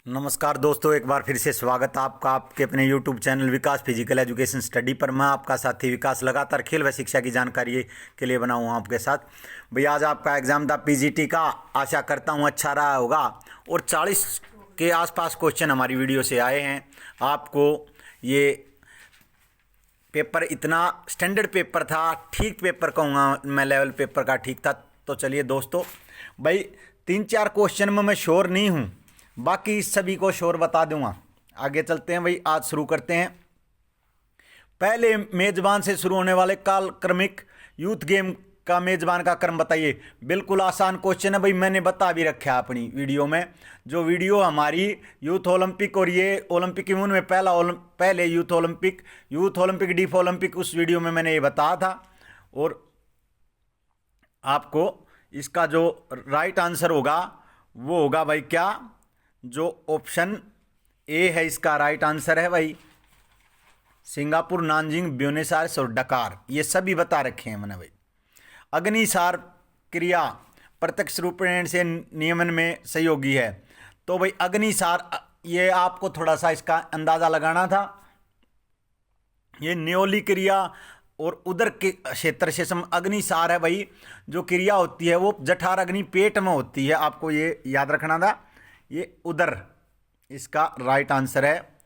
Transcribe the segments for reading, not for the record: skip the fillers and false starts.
नमस्कार दोस्तों, एक बार फिर से स्वागत है आपका आपके अपने YouTube चैनल विकास फिजिकल एजुकेशन स्टडी पर। मैं आपका साथी विकास लगातार खेल व शिक्षा की जानकारी के लिए बना हुआ हूँ आपके साथ। भैया आज आपका एग्ज़ाम था पीजीटी का, आशा करता हूँ अच्छा रहा होगा। और 40 के आसपास क्वेश्चन हमारी वीडियो से आए हैं। आपको ये पेपर इतना स्टैंडर्ड पेपर था, ठीक पेपर कहूँगा मैं, लेवल पेपर का ठीक था। तो चलिए दोस्तों, भाई 3-4 क्वेश्चन में मैं श्योर नहीं हूँ, बाकी सभी को श्योर बता दूंगा। आगे चलते हैं भाई, आज शुरू करते हैं। पहले मेजबान से शुरू होने वाले काल क्रमिक यूथ गेम का मेजबान का क्रम बताइए। बिल्कुल आसान क्वेश्चन है भाई, मैंने बता भी रखा है अपनी वीडियो में। जो वीडियो हमारी यूथ ओलंपिक और ये ओलंपिक इम्यून में पहले यूथ ओलंपिक डीफ ओलंपिक, उस वीडियो में मैंने ये बताया था। और आपको इसका जो राइट आंसर होगा वो होगा भाई क्या, जो ऑप्शन ए है इसका राइट आंसर है भाई, सिंगापुर, नानजिंग, ब्यूनस आयर्स और डकार। ये सभी बता रखे हैं मैंने भाई। अग्निसार क्रिया प्रत्यक्ष रूपेण से नियमन में सहयोगी है। तो भाई अग्निसार, ये आपको थोड़ा सा इसका अंदाजा लगाना था। ये न्योली क्रिया और उदर के क्षेत्र से अग्निसार है भाई। जो क्रिया होती है वो जठर अग्नि पेट में होती है, आपको ये याद रखना था। ये उदर इसका राइट आंसर है।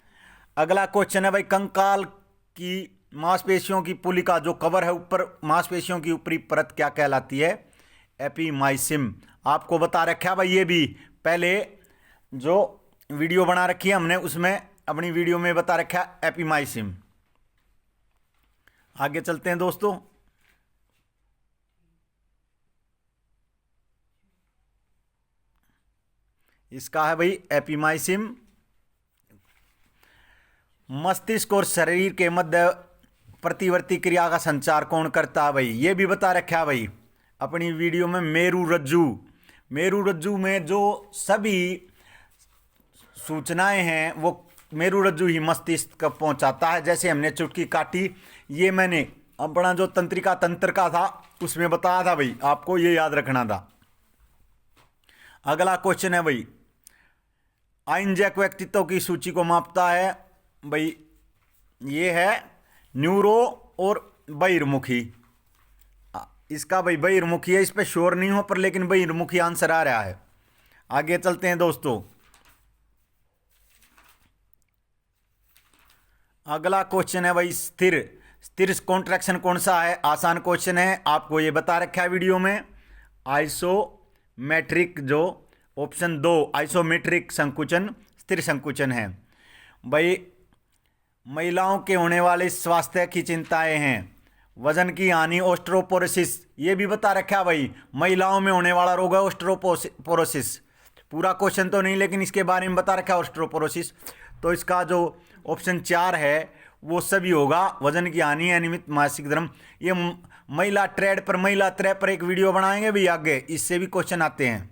अगला क्वेश्चन है भाई, कंकाल की मांसपेशियों की पुलिका जो कवर है ऊपर, मांसपेशियों की ऊपरी परत क्या कहलाती है? एपीमाइसिम। आपको बता रखा है भाई, ये भी पहले जो वीडियो बना रखी है हमने उसमें, अपनी वीडियो में बता रखा है एपीमाइसिम। आगे चलते हैं दोस्तों। इसका है भाई एपीमाइसिम। मस्तिष्क और शरीर के मध्य प्रतिवर्ती क्रिया का संचार कौन करता है भाई? ये भी बता रखा है भाई अपनी वीडियो में। मेरु रज्जु में जो सभी सूचनाएं हैं वो मेरु रज्जु ही मस्तिष्क तक पहुंचाता है। जैसे हमने चुटकी काटी, ये मैंने अपना जो तंत्रिका तंत्र का था उसमें बताया था भाई, आपको ये याद रखना था। अगला क्वेश्चन है भाई, आइंजैक व्यक्तित्व की सूची को मापता है भाई, ये है न्यूरो और बहिर्मुखी। इसका भाई बहिर्मुखी है, इस पर श्योर नहीं हो पर लेकिन बहिर्मुखी आंसर आ रहा है। आगे चलते हैं दोस्तों। अगला क्वेश्चन है भाई, स्थिर कॉन्ट्रैक्शन कौन सा है? आसान क्वेश्चन है, आपको ये बता रखा है वीडियो में। आइसोमेट्रिक, जो ऑप्शन 2 आइसोमेट्रिक संकुचन स्थिर संकुचन है भाई। महिलाओं के होने वाले स्वास्थ्य की चिंताएं हैं, वजन की हानि, ऑस्ट्रोपोरोसिस। ये भी बता रखा है भाई, महिलाओं में होने वाला रोग है ऑस्ट्रोपोरोसिस। पूरा क्वेश्चन तो नहीं लेकिन इसके बारे में बता रखा है ऑस्ट्रोपोरोसिस। तो इसका जो ऑप्शन 4 है वो सभी होगा, वजन की हानि, अनियमित मासिक धर्म। ये महिला त्रय पर एक वीडियो बनाएंगे भी आगे, इससे भी क्वेश्चन आते हैं।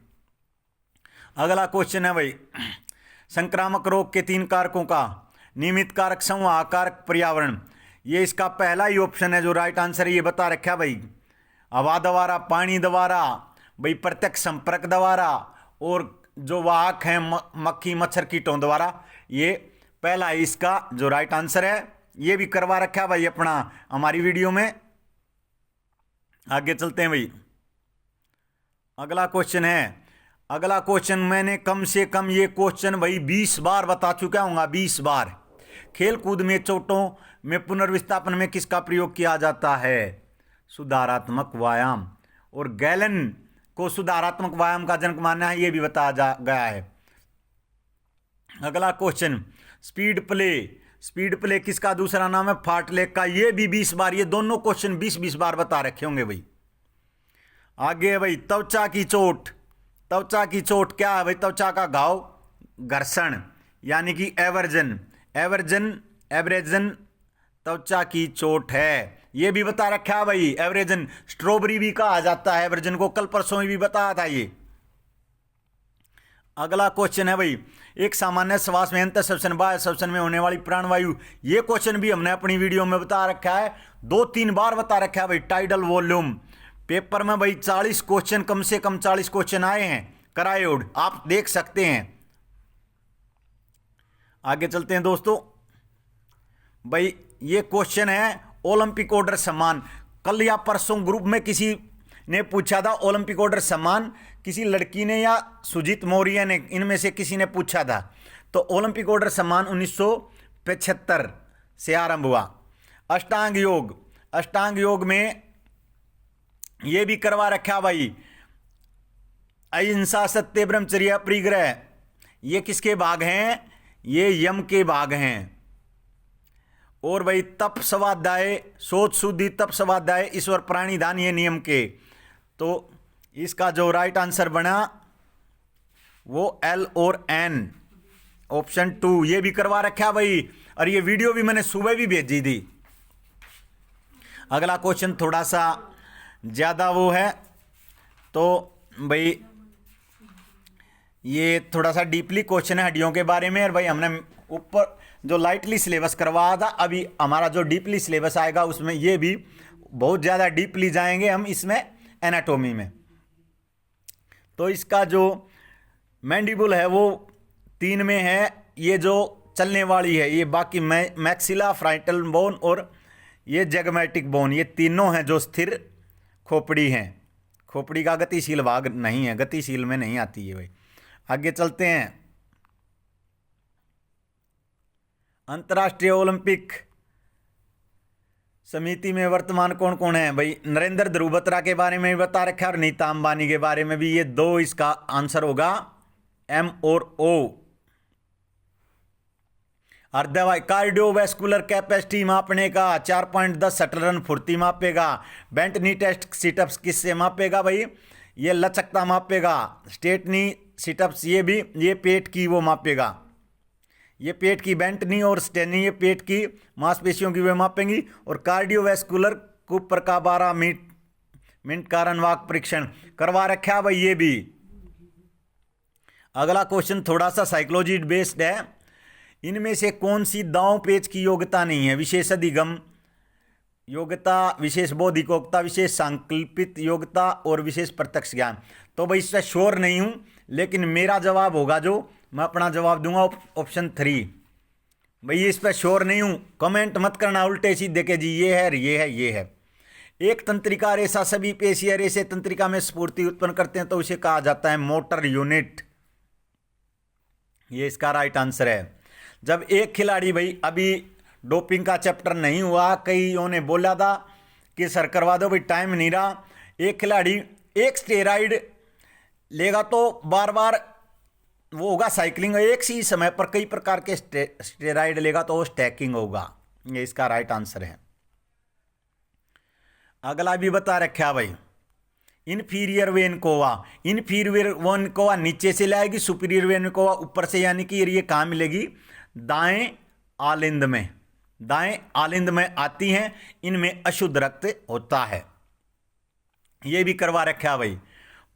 अगला क्वेश्चन है भाई, संक्रामक रोग के 3 कारकों का नियमित कारक, संवाहक कारक, पर्यावरण। ये इसका पहला ही ऑप्शन है जो राइट आंसर है, ये बता रखा है भाई। हवा द्वारा, पानी द्वारा भाई, प्रत्यक्ष संपर्क द्वारा, और जो वाहक हैं मक्खी मच्छर कीटों द्वारा। ये पहला है इसका जो राइट आंसर है, ये भी करवा रखा है भाई अपना हमारी वीडियो में। आगे चलते हैं भाई। अगला क्वेश्चन मैंने कम से कम ये क्वेश्चन भाई 20 बार बता चुका हूँ, 20 बार। खेल कूद में चोटों में पुनर्विस्थापन में किसका प्रयोग किया जाता है? सुधारात्मक व्यायाम। और गैलन को सुधारात्मक व्यायाम का जनक माना है, ये भी बताया गया है। अगला क्वेश्चन, स्पीड प्ले किसका दूसरा नाम है? फार्टलेक का। ये भी 20 बार, ये दोनों क्वेश्चन 20-20 बार बता रखे होंगे भाई। आगे है भाई, त्वचा की चोट क्या है भाई? त्वचा का घाव, घर्षण यानी कि एब्रेजन त्वचा की चोट है, ये भी बता रखा है भाई। एब्रेजन स्ट्रॉबेरी भी कहा जाता है एब्रेजन को, कल परसों भी बताया था ये। अगला क्वेश्चन है भाई, एक सामान्य श्वास में अंतर श्वसन बाह्य श्वसन में होने वाली प्राणवायु। ये क्वेश्चन भी हमने अपनी वीडियो में बता रखा है, 2-3 बार बता रखा है भाई। टाइडल वॉल्यूम पेपर में भाई 40 क्वेश्चन, कम से कम 40 क्वेश्चन आए हैं करायोड, आप देख सकते हैं। आगे चलते हैं दोस्तों। भाई ये क्वेश्चन है ओलंपिक ऑर्डर सम्मान। कल या परसों ग्रुप में किसी ने पूछा था ओलंपिक ऑर्डर सम्मान, किसी लड़की ने या सुजीत मौर्य ने, इनमें से किसी ने पूछा था। तो ओलंपिक ऑर्डर सम्मान 1975 से आरंभ हुआ। अष्टांग योग, अष्टांग योग में ये भी करवा रखा भाई, अहिंसा सत्य ब्रह्मचर्य परिग्रह, ये किसके भाग हैं? ये यम के भाग हैं। और भाई तप स्वाध्याय, सोच शुद्धि तप स्वाध्याय ईश्वर प्राणिधान, ये नियम के। तो इसका जो राइट आंसर बना वो एल और एन, ऑप्शन 2। ये भी करवा रखा भाई, और ये वीडियो भी मैंने सुबह भी भेजी थी। अगला क्वेश्चन थोड़ा सा ज़्यादा वो है, तो भाई ये थोड़ा सा डीपली क्वेश्चन है हड्डियों के बारे में। और भाई हमने ऊपर जो लाइटली सिलेबस करवाया था, अभी हमारा जो डीपली सिलेबस आएगा उसमें ये भी बहुत ज़्यादा डीपली जाएंगे हम इसमें, एनाटॉमी में। तो इसका जो मैंडिबल है वो 3 में है, ये जो चलने वाली है ये, बाकी मैक्सिला, फ्रंटल बोन और ये जैगमैटिक बोन, ये तीनों हैं जो स्थिर खोपड़ी हैं। खोपड़ी का गतिशील भाग नहीं है, गतिशील में नहीं आती है भाई। आगे चलते हैं। अंतर्राष्ट्रीय ओलंपिक समिति में वर्तमान कौन कौन है? भाई नरेंद्र ध्रुव बत्रा के बारे में भी बता रखा है और नीता अंबानी के बारे में भी। ये 2 इसका आंसर होगा, एम और ओ। अर्धवाय कार्डियोवैस्कुलर कैपेसिटी मापने का 4.10 शटल रन फुर्ती मापेगा। बेंट नी टेस्ट सिटअप्स किससे मापेगा भाई? ये लचकता मापेगा। स्टेटनी सिटअप्स ये भी, ये पेट की वो मापेगा। ये पेट की बेंट नी और स्टेनी, ये पेट की मांसपेशियों की वे मापेंगी। और कार्डियोवैस्कुलर कूपर का 12 मिनट का रनवाक परीक्षण करवा रखा भाई ये भी। अगला क्वेश्चन थोड़ा सा साइकोलॉजी बेस्ड है। इनमें से कौन सी दांव पेच की योग्यता नहीं है? विशेष अधिगम योग्यता, विशेष बौद्धिक योग्यता, विशेष संकल्पित योग्यता और विशेष प्रत्यक्ष ज्ञान। तो भाई इससे श्योर नहीं हूं, लेकिन मेरा जवाब होगा, जो मैं अपना जवाब दूंगा, ऑप्शन 3। भाई इस पर श्योर नहीं हूं, कमेंट मत करना उल्टे सीधे के जी ये है ये है ये है। एक तंत्रिका रेशा सभी पेशीय रेशे तंत्रिका में स्फूर्ति उत्पन्न करते हैं, तो उसे कहा जाता है मोटर यूनिट। ये इसका राइट आंसर है। जब एक खिलाड़ी, भाई अभी डोपिंग का चैप्टर नहीं हुआ, कईयों ने बोला था कि सर करवा दो, भाई टाइम नहीं रहा। एक खिलाड़ी एक स्टेरॉइड लेगा तो बार बार वो होगा साइकिलिंग, एक ही समय पर कई प्रकार के स्टेरॉइड लेगा तो वो स्टैकिंग होगा। ये इसका राइट आंसर है। अगला भी बता रखा भाई, inferior vena cava. Inferior vena cava नीचे से लाएगी, सुपीरियर वेन कोवा ऊपर से, यानी कि ये कहाँ मिलेगी? दाएं आलिंद में, दाएं आलिंद में आती हैं। इनमें अशुद्ध रक्त होता है। ये भी करवा रखा भाई।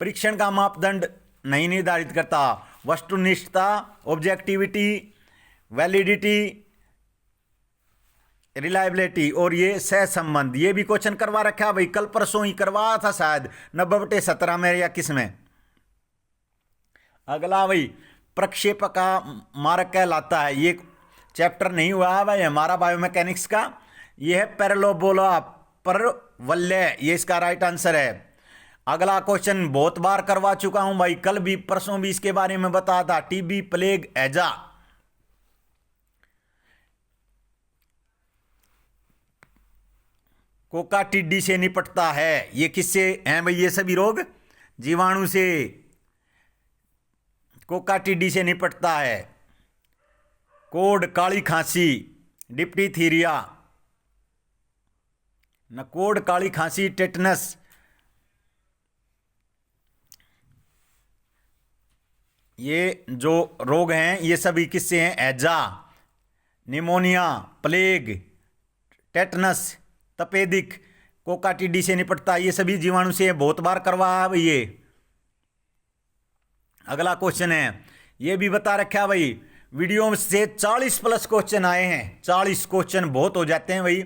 परीक्षण का मापदंड नहीं निर्धारित करता, वस्तुनिष्ठता, ऑब्जेक्टिविटी, वैलिडिटी, रिलायबिलिटी और ये सहसंबंध। ये भी क्वेश्चन करवा रखा भाई, कल परसों ही करवाया था शायद 90/17 में या किस में। अगला भाई प्रक्षेप का मारक कहलाता है। ये चैप्टर नहीं हुआ है भाई हमारा बायोमैकेनिक्स का। ये है पैरेलोबोला परवलय, ये इसका राइट आंसर है। अगला क्वेश्चन बहुत बार करवा चुका हूं भाई, कल भी परसों भी इसके बारे में बताया था, टीबी, प्लेग, हैजा। कोका टिड्डी से निपटता है। ये किससे हैं भाई? ये सभी रोग जीवाणु से। कोका टिड्डी से निपटता है। कोड काली खांसी, डिप्टीथीरिया, नकोड काली खांसी, टेटनस, ये जो रोग हैं ये सभी किससे हैं? हैजा, निमोनिया, प्लेग, टेटनस, तपेदिक, कोका टिड्डी से निपटता है। ये सभी जीवाणु से बहुत बार करवाया भाई ये। अगला क्वेश्चन है, ये भी बता रखा है भाई, वीडियो से 40+ क्वेश्चन आए हैं। 40 क्वेश्चन बहुत हो जाते हैं भाई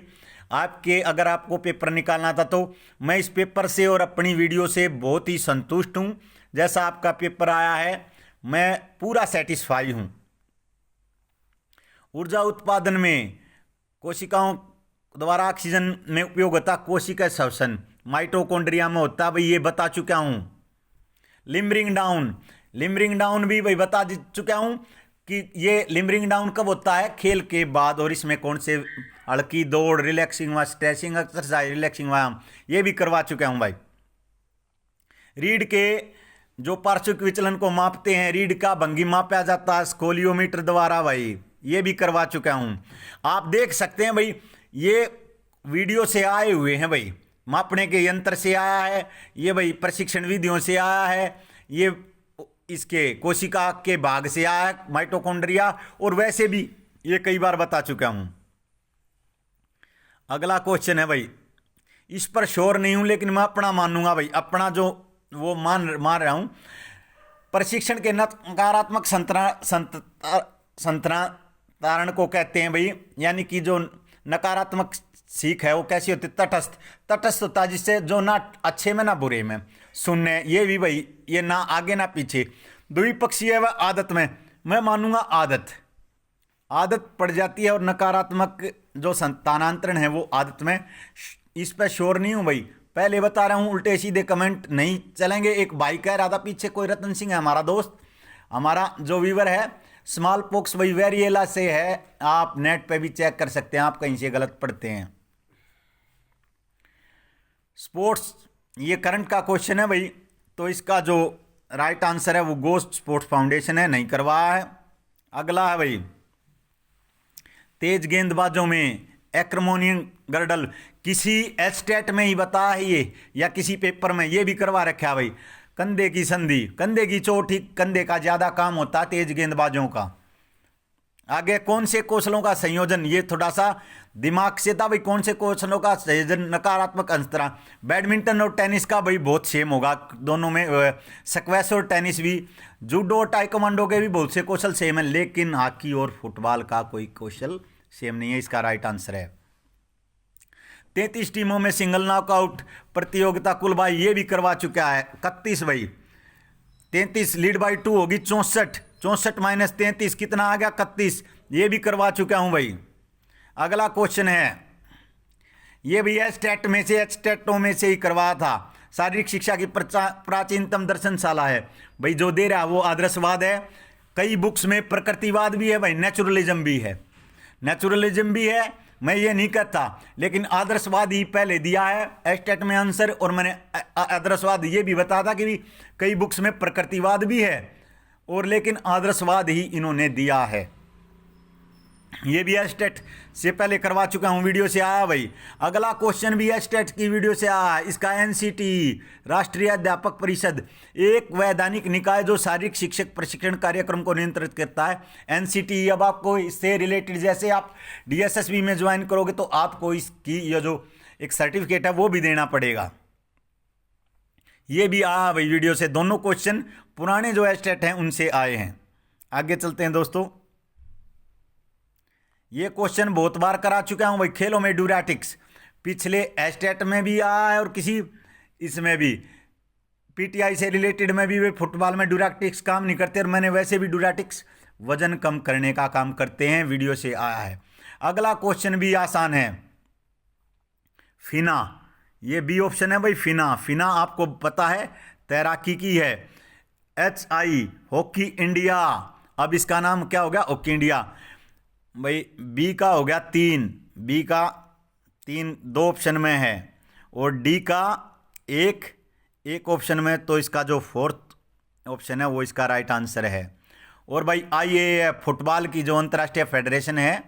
आपके। अगर आपको पेपर निकालना था तो मैं इस पेपर से और अपनी वीडियो से बहुत ही संतुष्ट हूं। जैसा आपका पेपर आया है मैं पूरा सेटिस्फाई हूं। ऊर्जा उत्पादन में कोशिकाओं द्वारा ऑक्सीजन में उपयोग होता कोशिका श्वसन माइटोकॉन्ड्रिया में होता है, भाई ये बता चुका हूं। लिम्बरिंग डाउन भी भाई बता चुका हूं कि ये लिम्बरिंग डाउन कब होता है, खेल के बाद, और इसमें कौन से हल्की दौड़, रिलैक्सिंग व स्ट्रेचिंग एक्सरसाइज, रिलैक्सिंग व्यायाम, ये भी करवा चुका हूं भाई। रीढ़ के जो पार्श्विक विचलन को मापते हैं, रीढ़ का भंगी मापा जाता है स्कोलियोमीटर द्वारा, भाई ये भी करवा चुका हूं। आप देख सकते हैं भाई, ये वीडियो से आए हुए हैं भाई, मापने के यंत्र से आया है, ये भाई प्रशिक्षण विधियों से आया है, ये इसके कोशिका के भाग से आया है माइटोकॉन्ड्रिया, और वैसे भी ये कई बार बता चुका हूं। अगला क्वेश्चन है भाई, इस पर श्योर नहीं हूं लेकिन मैं अपना मानूंगा भाई, अपना जो वो मान रहा हूं। प्रशिक्षण के नकारात्मक संतरण को कहते हैं भाई, यानी कि जो नकारात्मक सीख है वो कैसी होती है, तटस्थ होता है, जिससे जो ना अच्छे में ना बुरे में, शून्य, ये भी भाई, ये ना आगे ना पीछे। द्विपक्षीय व आदत में मैं मानूंगा आदत पड़ जाती है, और नकारात्मक जो स्थानांतरण है वो आदत में। इस पर श्योर नहीं हूं भाई, पहले बता रहा हूं, उल्टे सीधे कमेंट नहीं चलेंगे। एक भाई कह रहा था पीछे, कोई रतन सिंह है हमारा दोस्त, हमारा जो व्यूवर है, स्मॉल पॉक्स भाई वेरिएला से है, आप नेट पे भी चेक कर सकते हैं, आप कहीं से गलत पढ़ते हैं। स्पोर्ट्स, ये करंट का क्वेश्चन है भाई, तो इसका जो राइट आंसर है वो गोस्ट स्पोर्ट्स फाउंडेशन है, नहीं करवाया है। अगला है भाई, तेज गेंदबाजों में एक्रोमोनियन गर्डल, किसी एस्टेट में ही बता है ये, या किसी पेपर में, ये भी करवा रखा है भाई। कंधे की संधि, कंधे की चोट ही, कंधे का ज्यादा काम होता है तेज गेंदबाजों का। आगे कौन से कौशलों का संयोजन, ये थोड़ा सा दिमाग से था भाई, कौन से कौशलों का संयोजन नकारात्मक अंतरा। बैडमिंटन और टेनिस का भाई बहुत सेम होगा दोनों में, स्क्वैश और टेनिस भी, जूडो और टाइकोमांडो के भी बहुत से कौशल सेम है, लेकिन हॉकी और फुटबॉल का कोई कौशल सेम नहीं है। इसका राइट आंसर है 33 टीमों में सिंगल नॉकआउट प्रतियोगिता कुल भाई, ये भी करवा चुका है 31 भाई। 33 लीड बाई 2 होगी 64 माइनस 33 कितना आ गया 31, ये भी करवा चुका हूं भाई। अगला क्वेश्चन है, ये भी स्टेटों में से ही करवाया था। शारीरिक शिक्षा की प्राचीनतम दर्शनशाला है भाई, जो दे रहा है वो आदर्शवाद है। कई बुक्स में प्रकृतिवाद भी है भाई, नेचुरलिज्म भी है, मैं ये नहीं कहता, लेकिन आदर्शवाद ही पहले दिया है स्टेट में आंसर, और मैंने आदर्शवाद ये भी बताया था कि भी कई बुक्स में प्रकृतिवाद भी है, और लेकिन आदर्शवाद ही इन्होंने दिया है। ये भी स्टेट से पहले करवा चुका हूं, वीडियो से आया भाई। अगला क्वेश्चन भी स्टेट की वीडियो से आया। इसका एनसीटी, राष्ट्रीय अध्यापक परिषद, एक वैधानिक निकाय जो शारीरिक शिक्षक प्रशिक्षण कार्यक्रम को नियंत्रित करता है। एनसीटी, अब आपको इससे रिलेटेड, जैसे आप डीएसएसबी में ज्वाइन करोगे तो आपको इसकी ये जो एक सर्टिफिकेट है वो भी देना पड़ेगा। ये भी आया भाई वीडियो से, दोनों क्वेश्चन पुराने जो स्टेट हैं उनसे आए हैं। आगे चलते हैं दोस्तों, ये क्वेश्चन बहुत बार करा चुका हूं भाई। खेलों में ड्यूरेटिक्स पिछले स्टेट में भी आया है, और किसी इसमें भी पीटीआई से रिलेटेड में भी वे फुटबॉल में ड्यूरेटिक्स काम नहीं करते, और मैंने वैसे भी ड्यूरेटिक्स वजन कम करने का काम करते हैं, वीडियो से आया है। अगला क्वेश्चन भी आसान है, फिना, ये बी ऑप्शन है भाई। फिना आपको पता है तैराकी की है। HI हॉकी इंडिया, अब इसका नाम क्या हो गया, हॉकी इंडिया भाई। बी का हो गया 3, बी का 3 2 ऑप्शन में है, और डी का एक ऑप्शन में, तो इसका जो 4th ऑप्शन है वो इसका राइट आंसर है। और भाई IAAF फुटबॉल की जो अंतर्राष्ट्रीय फेडरेशन है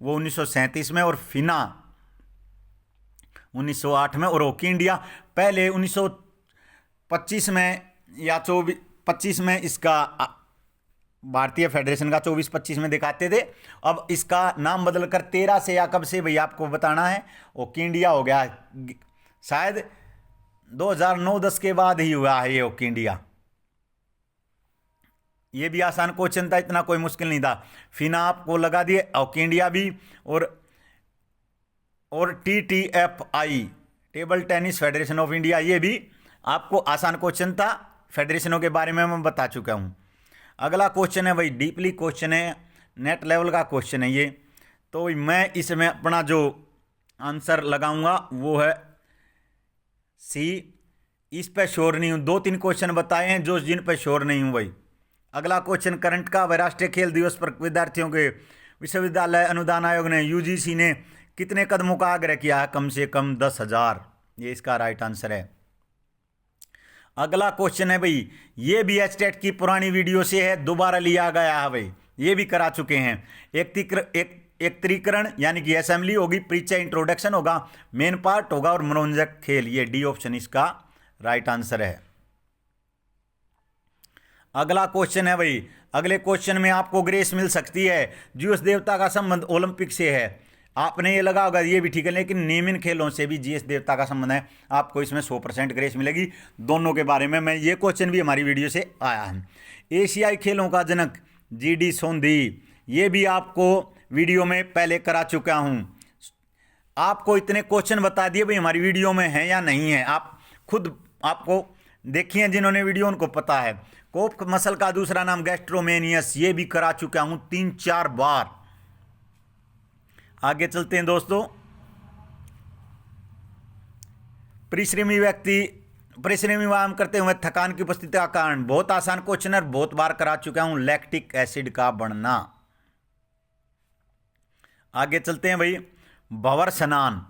वो 1937 में, और फिना 1908 में, और हॉकी इंडिया पहले 1925 में या 25 में इसका भारतीय फेडरेशन का 24-25 में दिखाते थे। अब इसका नाम बदलकर 13 से या कब से भाई आपको बताना है, हॉकी इंडिया हो गया, शायद 2009-10 के बाद ही हुआ है ये हॉकी इंडिया। ये भी आसान क्वेश्चन था, इतना कोई मुश्किल नहीं था। फिना आपको लगा दिए, हॉकी इंडिया भी, और TTFI table tennis federation of India, ये भी आपको आसान क्वेश्चन था, फेडरेशनों के बारे में मैं बता चुका हूं। अगला क्वेश्चन है भाई, डीपली क्वेश्चन है, नेट लेवल का क्वेश्चन है ये। तो मैं इसमें अपना जो आंसर लगाऊंगा वो है सी। इस पे श्योर नहीं हूँ, 2-3 क्वेश्चन बताए हैं जो जिन पे श्योर नहीं हूँ भाई। अगला क्वेश्चन करंट का, राष्ट्रीय खेल दिवस पर विद्यार्थियों के विश्वविद्यालय अनुदान आयोग ने यूजीसी ने कितने कदमों का आग्रह किया है? कम से कम 10,000। ये इसका राइट आंसर है। अगला क्वेश्चन है भाई, ये भी एचटेट की पुरानी वीडियो से है, दोबारा लिया गया है भाई, ये भी करा चुके हैं। एकत्रीकरण यानी कि असेंबली होगी, परिचय इंट्रोडक्शन होगा, मेन पार्ट होगा और मनोरंजक खेल। ये डी ऑप्शन इसका राइट आंसर है। अगला क्वेश्चन है भाई, अगले क्वेश्चन में आपको ग्रेस मिल सकती है। जीएस देवता का संबंध ओलंपिक से है, आपने ये लगा होगा, ये भी ठीक है, लेकिन नेमिन खेलों से भी जीएस देवता का संबंध है, आपको इसमें 100% ग्रेस मिलेगी। दोनों के बारे में ये क्वेश्चन भी हमारी वीडियो से आया है। एशियाई खेलों का जनक जीडी सोंधी, ये भी आपको वीडियो में पहले करा चुका हूं। आपको इतने क्वेश्चन बता दिए भाई, हमारी वीडियो में है या नहीं है, आप खुद आपको देखिए, जिन्होंने वीडियो उनको पता है। कोप मसल का दूसरा नाम गैस्ट्रोमेनियस, ये भी करा चुका हूं 3-4 बार। आगे चलते हैं दोस्तों। परिश्रमी व्यायाम करते हुए थकान की उपस्थिति का कारण, बहुत आसान क्वेश्चन है, बहुत बार करा चुका हूं, लैक्टिक एसिड का बढ़ना। आगे चलते हैं भाई, भंवर स्नान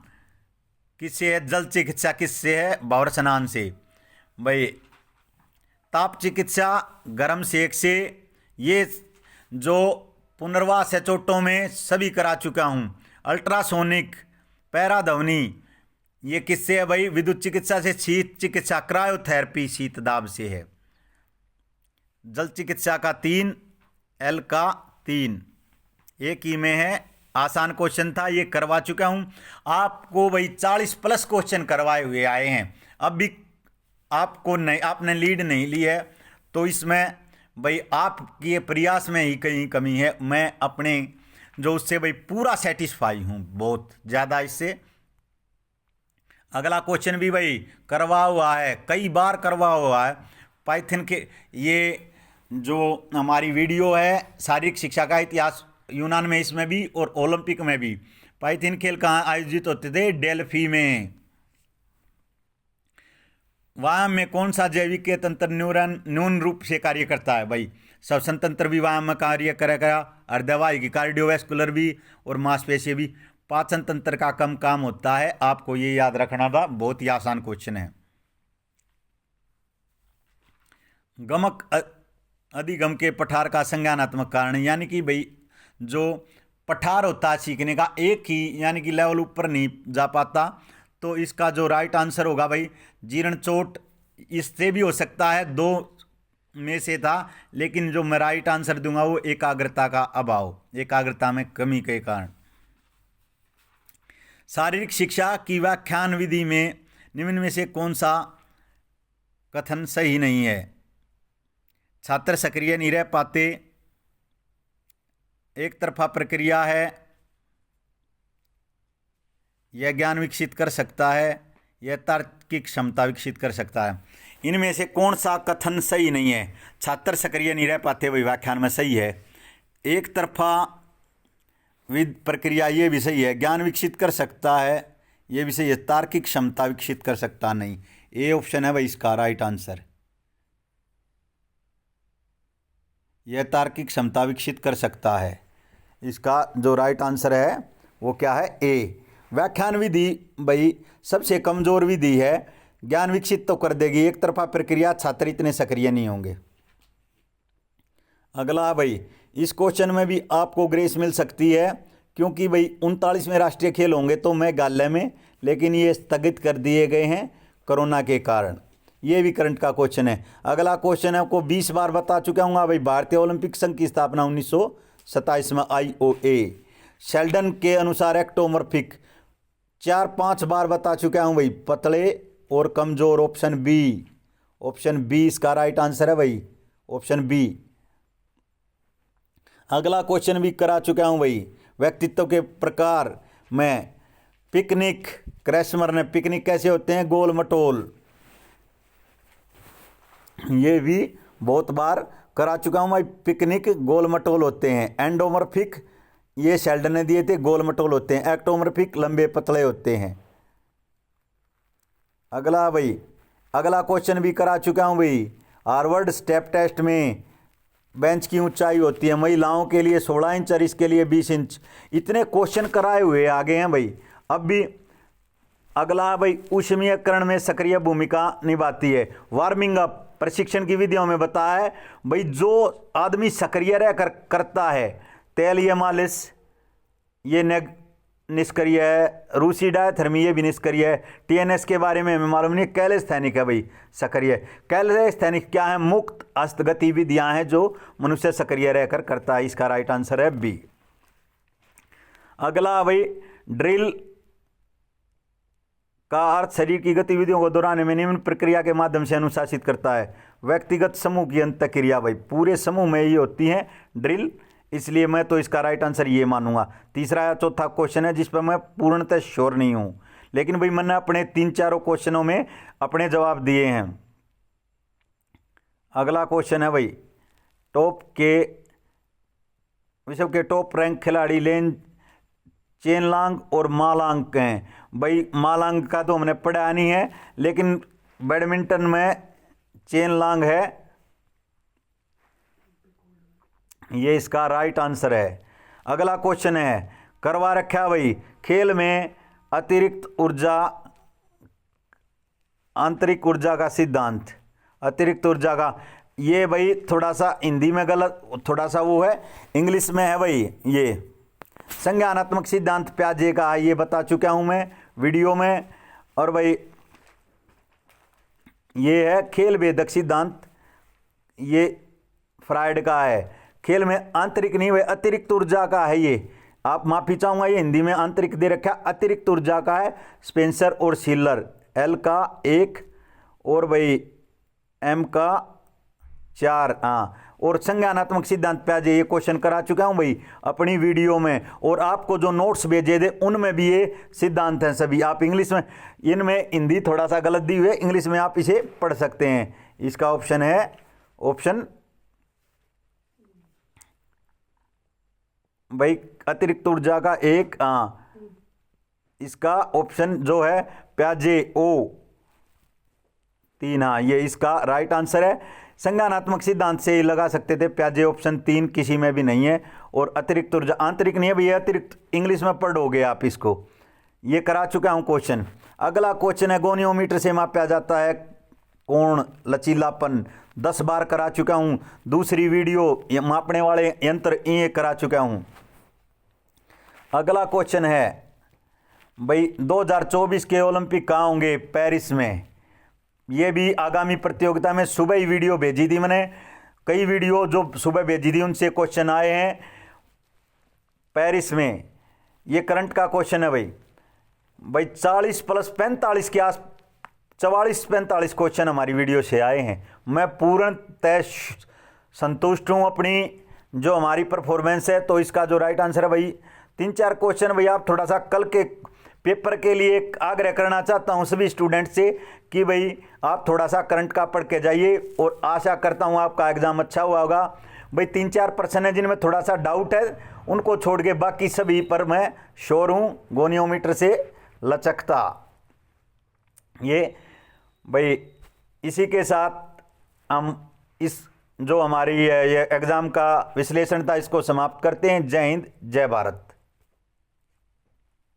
किससे है? जल चिकित्सा किससे है? भंवर स्नान से। भाई ताप चिकित्सा गर्म सेक से, ये जो पुनर्वास है चोटों में, सभी करा चुका हूं। अल्ट्रासोनिक पैराध्वनि, ये किससे है भाई? विद्युत चिकित्सा से। शीत चिकित्सा क्रायोथेरेपी शीत दाब से है। जल चिकित्सा का 3, एल का 3, एक ही में है। आसान क्वेश्चन था, ये करवा चुका हूं आपको भाई। 40+ क्वेश्चन करवाए हुए आए हैं, अब भी आपको नहीं, आपने लीड नहीं ली है, तो इसमें भाई आपके प्रयास में ही कहीं कमी है। मैं अपने जो उससे भाई पूरा सेटिस्फाई हूं, बहुत ज़्यादा इससे। अगला क्वेश्चन भी भाई करवा हुआ है, कई बार करवा हुआ है। पाइथन के ये जो हमारी वीडियो है, शारीरिक शिक्षा का इतिहास, यूनान में इसमें भी और ओलंपिक में भी। पाइथन खेल कहाँ आयोजित होते थे? डेल्फी में। व्यायाम में कौन सा जैविक तंत्र न्यून रूप से कार्य करता है? भाई श्वसन तंत्र भी व्यायाम में कार्य करेगा, अर्धवायु की कार्डियोवैस्कुलर भी और मांसपेशी भी। पाचन तंत्र का कम काम होता है, आपको ये याद रखना था, बहुत ही आसान क्वेश्चन है। गमक अधिगम के पठार का संज्ञानात्मक कारण, यानी कि भाई जो पठार होता है सीखने का, एक ही यानी कि लेवल ऊपर नहीं जा पाता, तो इसका जो राइट आंसर होगा भाई जीर्ण चोट। इससे भी हो सकता है, 2 में से था, लेकिन जो मैं राइट आंसर दूंगा वो एकाग्रता का अभाव, एकाग्रता में कमी के कारण। शारीरिक शिक्षा की व्याख्यान विधि में निम्न में से कौन सा कथन सही नहीं है? छात्र सक्रिय नहीं रह पाते, एक तरफा प्रक्रिया है, यह ज्ञान विकसित कर सकता है, यह तार्किक क्षमता विकसित कर सकता है। इनमें से कौन सा कथन सही नहीं है? छात्र सक्रिय नहीं रह पाते वही व्याख्यान में सही है। एक तरफा प्रक्रिया ये भी सही है। ज्ञान विकसित कर सकता है ये भी सही है। तार्किक क्षमता विकसित कर सकता नहीं, ए ऑप्शन है भाई इसका राइट आंसर। यह तार्किक क्षमता विकसित कर सकता है, इसका जो राइट आंसर है वो क्या है? ए। व्याख्यान विधि भाई सबसे कमजोर विधि है, ज्ञान विकसित तो कर देगी, एक तरफा प्रक्रिया, छात्र इतने सक्रिय नहीं होंगे। अगला भाई, इस क्वेश्चन में भी आपको ग्रेस मिल सकती है, क्योंकि भाई 39वें राष्ट्रीय खेल होंगे तो मेघालय में, लेकिन ये स्थगित कर दिए गए हैं कोरोना के कारण। ये भी करंट का क्वेश्चन है। अगला क्वेश्चन है, आपको 20 बार बता चुका हूँ भाई, भारतीय ओलंपिक संघ की स्थापना 1927 में IOA। शेल्डन के अनुसार एक्टोमॉर्फिक 4-5 बार बता चुका हूँ भाई, पतले और कमजोर, ऑप्शन बी। ऑप्शन बी इसका राइट आंसर है भाई, ऑप्शन बी। अगला क्वेश्चन भी करा चुका हूँ भाई, व्यक्तित्व के प्रकार में पिकनिक, क्रैशमर ने पिकनिक कैसे होते हैं? गोल मटोल। ये भी बहुत बार करा चुका हूँ भाई। पिकनिक गोल मटोल होते हैं। एंडोमॉर्फिक ये शेल्डन ने दिए थे, गोल मटोल होते हैं। एक्टोमॉर्फिक लंबे पतले होते हैं। अगला भाई, अगला क्वेश्चन भी करा चुका हूँ भाई। हार्वर्ड स्टेप टेस्ट में बेंच की ऊंचाई होती है महिलाओं के लिए 16 इंच और इसके लिए 20 इंच। इतने क्वेश्चन कराए हुए आगे हैं भाई। अब भी अगला भाई, ऊष्मीयकरण में सक्रिय भूमिका निभाती है। वार्मिंग अप प्रशिक्षण की विधियों में बताया है भाई, जो आदमी सक्रिय रहकर करता है, तेल या मालिश ये निष्क्रिय है। रूसी डायथर्मी ये भी निष्क्रिय है। टीएनएस के बारे में हमें मालूम नहीं। कैलेस्थेनिक है भाई सक्रिय। कैलेस्थेनिक क्या है? मुक्त हस्त गतिविधियां हैं जो मनुष्य सक्रिय रहकर करता है। इसका राइट आंसर है बी। अगला भाई, ड्रिल का अर्थ शरीर की गतिविधियों को दोहराने में निम्न प्रक्रिया के माध्यम से अनुशासित करता है। व्यक्तिगत समूह की अंतःक्रिया भाई, पूरे समूह में ये होती है ड्रिल, इसलिए मैं तो इसका राइट आंसर ये मानूंगा। तीसरा या चौथा क्वेश्चन है जिस पर मैं पूर्णतः श्योर नहीं हूं, लेकिन भाई मैंने अपने 3-4 क्वेश्चनों में अपने जवाब दिए हैं। अगला क्वेश्चन है भाई, विश्व के टॉप रैंक खिलाड़ी लेन चेनलांग और मालांग हैं भाई। मालांग का तो हमने पढ़ा नहीं है, लेकिन बैडमिंटन में चेनलांग है, ये इसका राइट आंसर है। अगला क्वेश्चन है, करवा रखा भाई, खेल में अतिरिक्त ऊर्जा आंतरिक ऊर्जा का सिद्धांत। अतिरिक्त ऊर्जा का ये भाई थोड़ा सा हिंदी में गलत, थोड़ा सा वो है, इंग्लिश में है भाई। ये संज्ञानात्मक सिद्धांत प्याजे का, ये बता चुका हूं मैं वीडियो में। और भाई ये है खेल भेदक सिद्धांत, ये फ्राइड का है। खेल में आंतरिक नहीं भाई, अतिरिक्त ऊर्जा का है ये। आप माफी चाहूंगा, ये हिंदी में आंतरिक दे रखा है, अतिरिक्त ऊर्जा का है। स्पेंसर और शिलर, एल का 1 और भाई एम का 4। हाँ, और संज्ञानात्मक सिद्धांत प्याजे ये क्वेश्चन करा चुका हूं भाई अपनी वीडियो में, और आपको जो नोट्स भेजे थे उनमें भी ये सिद्धांत हैं सभी। आप इंग्लिश में, इनमें हिंदी थोड़ा सा गलत दी हुई है, इंग्लिश में आप इसे पढ़ सकते हैं। इसका ऑप्शन है ऑप्शन भाई, अतिरिक्त ऊर्जा का 1। हाँ, इसका ऑप्शन जो है प्याजे ओ 3। हाँ, ये इसका राइट आंसर है। संज्ञानात्मक सिद्धांत से लगा सकते थे प्याजे, ऑप्शन 3 किसी में भी नहीं है। और अतिरिक्त ऊर्जा आंतरिक नहीं है भैया, अतिरिक्त इंग्लिश में पढ़ोगे आप इसको। ये करा चुका हूं क्वेश्चन। अगला क्वेश्चन है, गोनियोमीटर से मापा जाता है कोण लचीलापन। 10 बार करा चुका हूं। दूसरी वीडियो मापने वाले यंत्र ये करा चुका हूं। अगला क्वेश्चन है भाई, 2024 के ओलंपिक कहाँ होंगे? पेरिस में। ये भी आगामी प्रतियोगिता में सुबह ही वीडियो भेजी थी मैंने, कई वीडियो जो सुबह भेजी थी उनसे क्वेश्चन आए हैं। पेरिस में ये करंट का क्वेश्चन है भाई 40 + 45 के आस 44-45 क्वेश्चन हमारी वीडियो से आए हैं। मैं पूर्णतः संतुष्ट हूं अपनी जो हमारी परफॉर्मेंस है। तो इसका जो राइट आंसर है भाई 3-4 क्वेश्चन भाई आप थोड़ा सा कल के पेपर के लिए आग्रह करना चाहता हूं सभी स्टूडेंट से कि भाई आप थोड़ा सा करंट का पढ़ के जाइए, और आशा करता हूं आपका एग्जाम अच्छा हुआ होगा। भाई 3-4 पर्सन है जिनमें थोड़ा सा डाउट है, उनको छोड़ के बाकी सभी पर मैं श्योर हूं गोनियोमीटर से लचकता। ये भाई इसी के साथ हम इस जो हमारी ये एग्जाम का विश्लेषण था इसको समाप्त करते हैं। जय हिंद, जय भारत।